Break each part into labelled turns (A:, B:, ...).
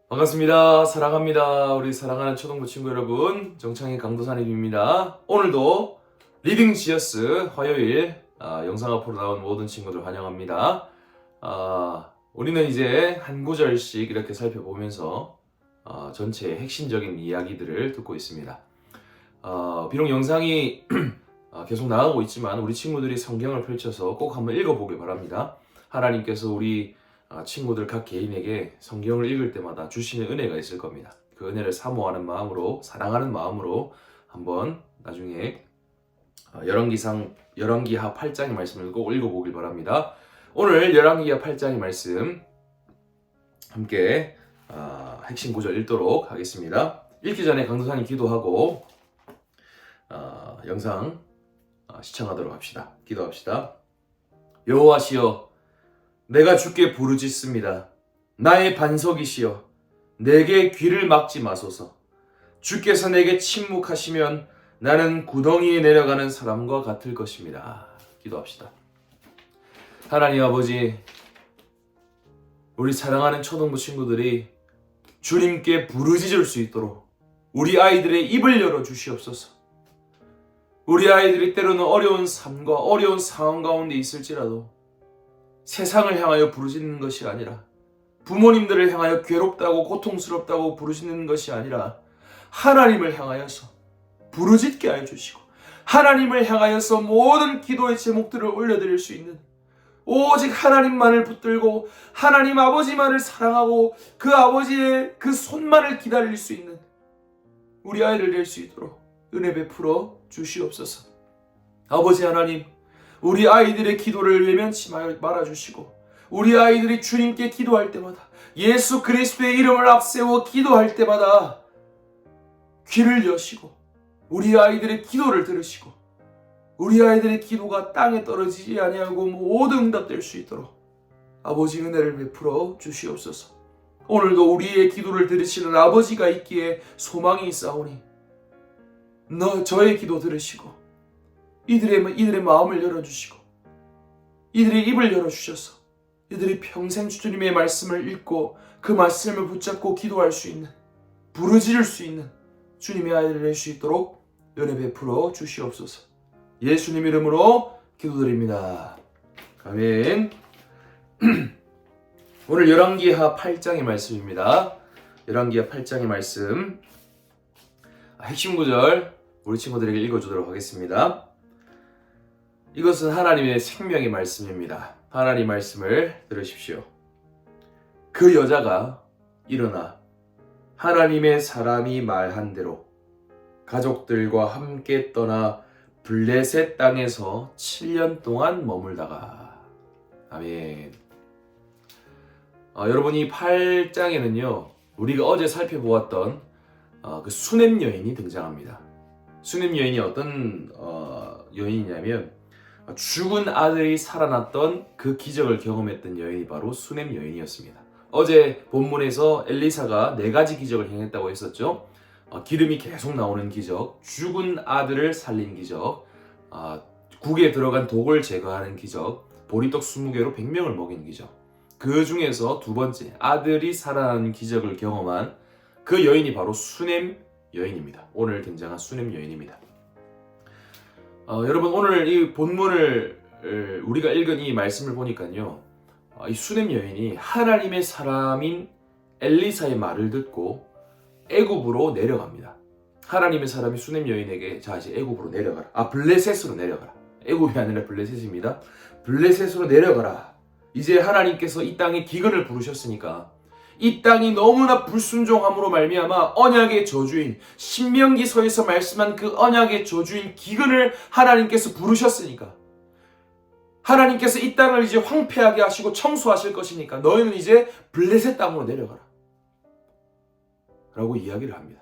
A: 반갑습니다. 사랑합니다. 우리 사랑하는 초등부 친구 여러분, 정창희 강도사님입니다. 오늘도 리딩 지어스 화요일 영상 앞으로 나온 모든 친구들 환영합니다. 우리는 이제 한 구절씩 이렇게 살펴보면서 전체의 핵심적인 이야기들을 듣고 있습니다. 비록 영상이 계속 나가고 있지만 우리 친구들이 성경을 펼쳐서 꼭 한번 읽어보길 바랍니다. 하나님께서 우리 친구들 각 개인에게 성경을 읽을 때마다 주시는 은혜가 있을 겁니다. 그 은혜를 사모하는 마음으로, 사랑하는 마음으로 한번 나중에 열왕기하 8장의 말씀을 꼭 읽어보길 바랍니다. 오늘 열왕기하 8장의 말씀 함께 핵심 구절 읽도록 하겠습니다. 읽기 전에 강도사님 기도하고 영상 시청하도록 합시다. 기도합시다. 여호와시여, 내가 주께 부르짖습니다. 나의 반석이시여, 내게 귀를 막지 마소서. 주께서 내게 침묵하시면 나는 구덩이에 내려가는 사람과 같을 것입니다. 기도합시다. 하나님 아버지, 우리 사랑하는 초등부 친구들이 주님께 부르짖을 수 있도록 우리 아이들의 입을 열어 주시옵소서. 우리 아이들이 때로는 어려운 삶과 어려운 상황 가운데 있을지라도 세상을 향하여 부르짖는 것이 아니라, 부모님들을 향하여 괴롭다고 고통스럽다고 부르짖는 것이 아니라 하나님을 향하여서 부르짖게 하여 주시고, 하나님을 향하여서 모든 기도의 제목들을 올려드릴 수 있는, 오직 하나님만을 붙들고 하나님 아버지만을 사랑하고 그 아버지의 그 손만을 기다릴 수 있는 우리 아이를 낼 수 있도록 은혜 베풀어 주시옵소서. 아버지 하나님, 우리 아이들의 기도를 외면치 말아주시고, 우리 아이들이 주님께 기도할 때마다, 예수 그리스도의 이름을 앞세워 기도할 때마다 귀를 여시고 우리 아이들의 기도를 들으시고, 우리 아이들의 기도가 땅에 떨어지지 아니하고 모두 응답될 수 있도록 아버지 은혜를 베풀어 주시옵소서. 오늘도 우리의 기도를 들으시는 아버지가 있기에 소망이 있사오니 저의 기도 들으시고 이들의 마음을 열어주시고 이들의 입을 열어주셔서 이들이 평생 주님의 말씀을 읽고 그 말씀을 붙잡고 기도할 수 있는, 부르짖을 수 있는 주님의 아이를 낼 수 있도록 은혜 베풀어 주시옵소서. 예수님 이름으로 기도드립니다. 아멘. 오늘 열왕기하 8장의 말씀입니다. 열왕기하 8장의 말씀 핵심 구절 우리 친구들에게 읽어주도록 하겠습니다. 이것은 하나님의 생명의 말씀입니다. 하나님 말씀을 들으십시오. 그 여자가 일어나 하나님의 사람이 말한 대로 가족들과 함께 떠나 블레셋 땅에서 7년 동안 머물다가. 아멘. 여러분, 이 8장에는요 우리가 어제 살펴보았던 그 수넴 여인이 등장합니다. 수넴 여인이 어떤 여인이냐면, 죽은 아들이 살아났던 그 기적을 경험했던 여인이 바로 수넴 여인이었습니다. 어제 본문에서 엘리사가 4가지 기적을 행했다고 했었죠. 기름이 계속 나오는 기적, 죽은 아들을 살린 기적, 국에 들어간 독을 제거하는 기적, 보리떡 20개로 100명을 먹인 기적. 그 중에서 2번째, 아들이 살아나는 기적을 경험한 그 여인이 바로 수넴 여인입니다. 오늘 등장한 수넴 여인입니다. 여러분, 오늘 이 본문을 우리가 읽은 이 말씀을 보니까요, 이 수넴 여인이 하나님의 사람인 엘리사의 말을 듣고 애굽으로 내려갑니다. 하나님의 사람이 수넴 여인에게 자 이제 애굽으로 내려가라. 블레셋으로 내려가라. 애굽이 아니라 블레셋입니다. 블레셋으로 내려가라. 이제 하나님께서 이 땅에 기근을 부르셨으니까 이 땅이 너무나 불순종함으로 말미암아 언약의 저주인, 신명기서에서 말씀한 그 언약의 저주인 기근을 하나님께서 부르셨으니까, 하나님께서 이 땅을 이제 황폐하게 하시고 청소하실 것이니까 너희는 이제 블레셋 땅으로 내려가라 라고 이야기를 합니다.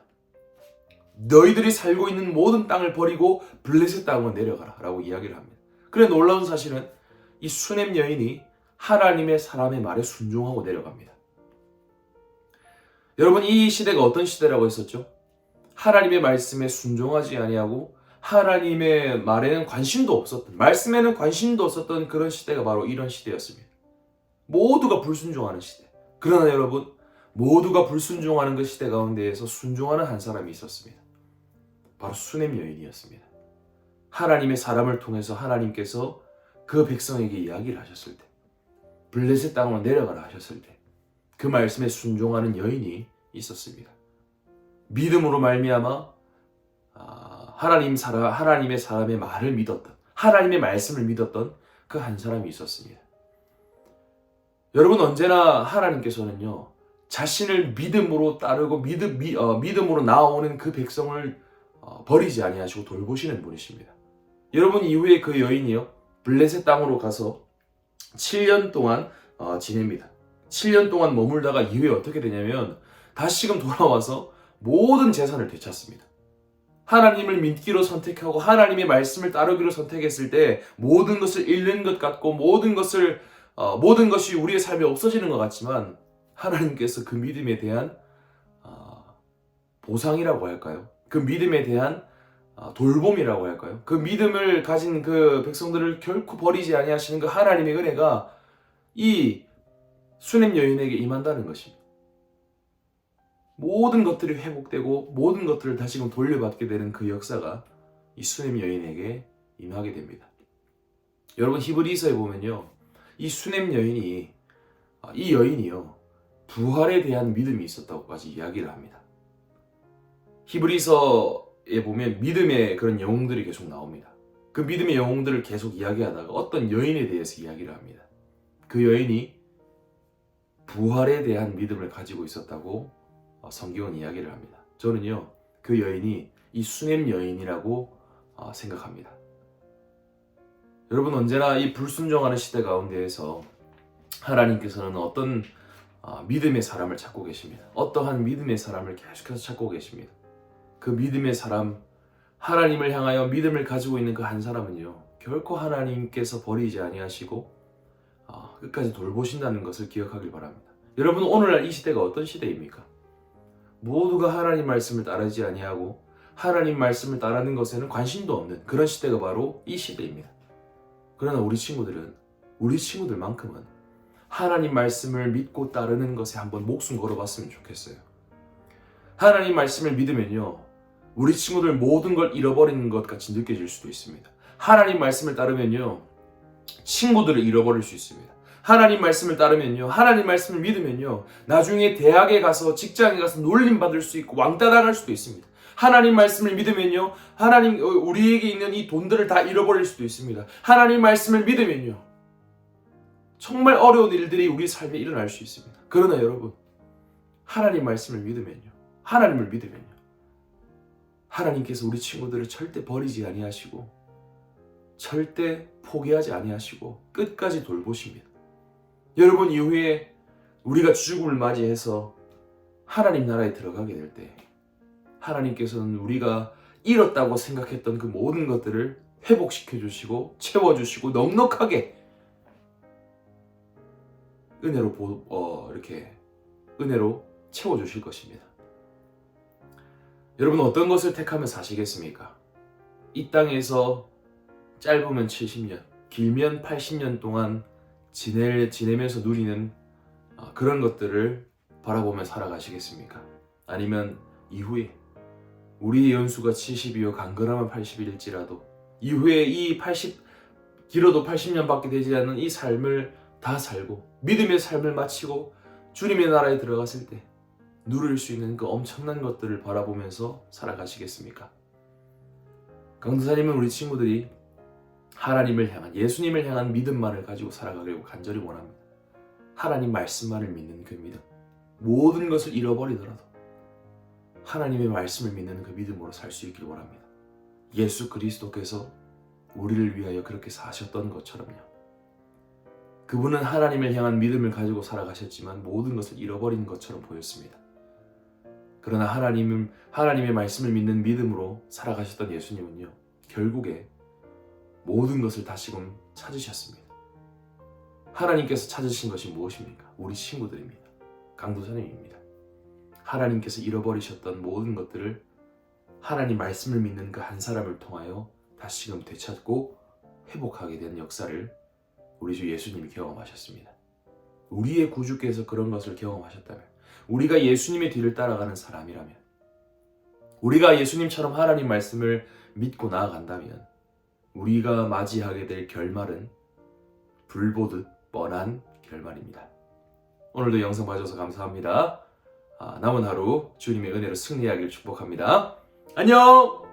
A: 너희들이 살고 있는 모든 땅을 버리고 블레셋 땅으로 내려가라 라고 이야기를 합니다. 그래, 놀라운 사실은 이 수넴 여인이 하나님의 사람의 말에 순종하고 내려갑니다. 여러분, 이 시대가 어떤 시대라고 했었죠? 하나님의 말씀에 순종하지 아니하고 하나님의 말에는 관심도 없었던, 말씀에는 관심도 없었던 그런 시대가 바로 이런 시대였습니다. 모두가 불순종하는 시대. 그러나 여러분, 모두가 불순종하는 그 시대 가운데에서 순종하는 한 사람이 있었습니다. 바로 수넴 여인이었습니다. 하나님의 사람을 통해서 하나님께서 그 백성에게 이야기를 하셨을 때, 블레셋 땅으로 내려가라 하셨을 때 그 말씀에 순종하는 여인이 있었습니다. 믿음으로 말미암아 하나님의 사람의 말을 믿었던, 하나님의 말씀을 믿었던 그 한 사람이 있었습니다. 여러분, 언제나 하나님께서는요, 자신을 믿음으로 따르고 믿음으로 나아오는 그 백성을 버리지 아니하시고 돌보시는 분이십니다. 여러분, 이후에 그 여인이요, 블레셋 땅으로 가서 7년 동안 지냅니다. 7년 동안 머물다가 이후에 어떻게 되냐면 다시금 돌아와서 모든 재산을 되찾습니다. 하나님을 믿기로 선택하고 하나님의 말씀을 따르기로 선택했을 때 모든 것을 잃는 것 같고 모든 것이 우리의 삶에 없어지는 것 같지만, 하나님께서 그 믿음에 대한 보상이라고 할까요? 그 믿음에 대한 돌봄이라고 할까요? 그 믿음을 가진 그 백성들을 결코 버리지 아니하시는 그 하나님의 은혜가 이 수넴 여인에게 임한다는 것입니다. 모든 것들이 회복되고 모든 것들을 다시금 돌려받게 되는 그 역사가 이 수넴 여인에게 임하게 됩니다. 여러분, 히브리서에 보면요, 이 수넴 여인이 이 여인이요, 부활에 대한 믿음이 있었다고까지 이야기를 합니다. 히브리서에 보면 믿음의 그런 영웅들이 계속 나옵니다. 그 믿음의 영웅들을 계속 이야기하다가 어떤 여인에 대해서 이야기를 합니다. 그 여인이 부활에 대한 믿음을 가지고 있었다고 성경은 이야기를 합니다. 저는요, 그 여인이 이 수넴 여인이라고 생각합니다. 여러분, 언제나 이 불순종하는 시대 가운데에서 하나님께서는 어떤 믿음의 사람을 찾고 계십니다. 어떠한 믿음의 사람을 계속해서 찾고 계십니다. 그 믿음의 사람, 하나님을 향하여 믿음을 가지고 있는 그 한 사람은요, 결코 하나님께서 버리지 아니하시고 끝까지 돌보신다는 것을 기억하길 바랍니다. 여러분, 오늘날 이 시대가 어떤 시대입니까? 모두가 하나님 말씀을 따르지 아니하고 하나님 말씀을 따르는 것에는 관심도 없는 그런 시대가 바로 이 시대입니다. 그러나 우리 친구들만큼은 하나님 말씀을 믿고 따르는 것에 한번 목숨 걸어봤으면 좋겠어요. 하나님 말씀을 믿으면요, 우리 친구들 모든 걸 잃어버리는 것 같이 느껴질 수도 있습니다. 하나님 말씀을 따르면요, 친구들을 잃어버릴 수 있습니다. 하나님 말씀을 따르면요, 하나님 말씀을 믿으면요, 나중에 대학에 가서 직장에 가서 놀림받을 수 있고 왕따 당할 수도 있습니다. 하나님 말씀을 믿으면요, 우리에게 있는 이 돈들을 다 잃어버릴 수도 있습니다. 하나님 말씀을 믿으면요, 정말 어려운 일들이 우리 삶에 일어날 수 있습니다. 그러나 여러분, 하나님 말씀을 믿으면요, 하나님을 믿으면요, 하나님께서 우리 친구들을 절대 버리지 아니하시고 절대 포기하지 아니하시고 끝까지 돌보십니다. 여러분, 이후에 우리가 죽음을 맞이해서 하나님 나라에 들어가게 될 때 하나님께서는 우리가 잃었다고 생각했던 그 모든 것들을 회복시켜 주시고 채워주시고 넉넉하게 은혜로 채워주실 것입니다. 여러분, 어떤 것을 택하며 사시겠습니까? 이 땅에서 짧으면 70년, 길면 80년 동안 지내면서 누리는 그런 것들을 바라보며 살아가시겠습니까? 아니면 이후에 우리의 연수가 70이요 강건하면 80일지라도 이후에 길어도 80년밖에 되지 않는 이 삶을 다 살고 믿음의 삶을 마치고 주님의 나라에 들어갔을 때 누릴 수 있는 그 엄청난 것들을 바라보면서 살아가시겠습니까? 강도사님은 우리 친구들이 하나님을 향한, 예수님을 향한 믿음만을 가지고 살아가기를 간절히 원합니다. 하나님 말씀만을 믿는 그 믿음, 모든 것을 잃어버리더라도 하나님의 말씀을 믿는 그 믿음으로 살 수 있길 원합니다. 예수 그리스도께서 우리를 위하여 그렇게 사셨던 것처럼요, 그분은 하나님을 향한 믿음을 가지고 살아가셨지만 모든 것을 잃어버린 것처럼 보였습니다. 그러나 하나님의 말씀을 믿는 믿음으로 살아가셨던 예수님은요, 결국에 모든 것을 다시금 찾으셨습니다. 하나님께서 찾으신 것이 무엇입니까? 우리 친구들입니다. 강도사님입니다. 하나님께서 잃어버리셨던 모든 것들을 하나님 말씀을 믿는 그 한 사람을 통하여 다시금 되찾고 회복하게 된 역사를 우리 주 예수님이 경험하셨습니다. 우리의 구주께서 그런 것을 경험하셨다면, 우리가 예수님의 뒤를 따라가는 사람이라면, 우리가 예수님처럼 하나님 말씀을 믿고 나아간다면 우리가 맞이하게 될 결말은 불보듯 뻔한 결말입니다. 오늘도 영상 봐주셔서 감사합니다. 남은 하루 주님의 은혜로 승리하길 축복합니다. 안녕!